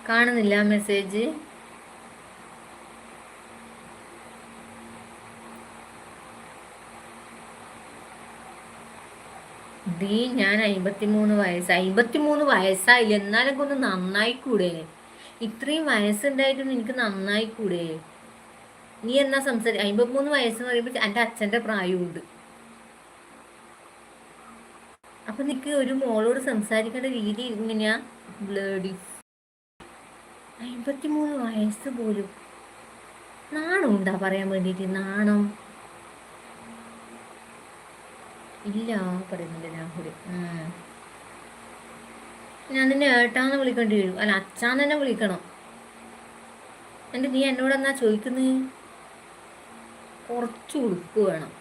കാണുന്നില്ല message. D ഞാൻ 53 വയസ്സ്. 53 വയസ്സായില്ല, എന്നാലൊക്കെ ഒന്ന് നന്നായിക്കൂടെ? ഇത്രയും വയസ്സുണ്ടായിട്ടും എനിക്ക് നന്നായിക്കൂടെ? നീ എന്നാ 53 വയസ്സെന്ന് പറയുമ്പോൾ എൻ്റെ അച്ഛൻ്റെ പ്രായമുണ്ട്. അപ്പൊ നിനക്ക് ഒരു മോളോട് സംസാരിക്കേണ്ട രീതി ഇങ്ങനെയാ? ബ്ലേഡി 53 വയസ്സ് പോലും നാണം ഉണ്ടാ പറയാൻ വേണ്ടിയിട്ട്? നാണം ഇല്ല പറയുന്നില്ല രാഹുല്. ഞാൻ നിന്നെ ഏട്ടാന്ന് വിളിക്കേണ്ടി വരും, അല്ല അച്ഛാന്ന് തന്നെ വിളിക്കണം. എന്നിട്ട് നീ എന്നോട് എന്നാ ചോദിക്കുന്നത്? കുറച്ച് ഉടുപ്പ് വേണം.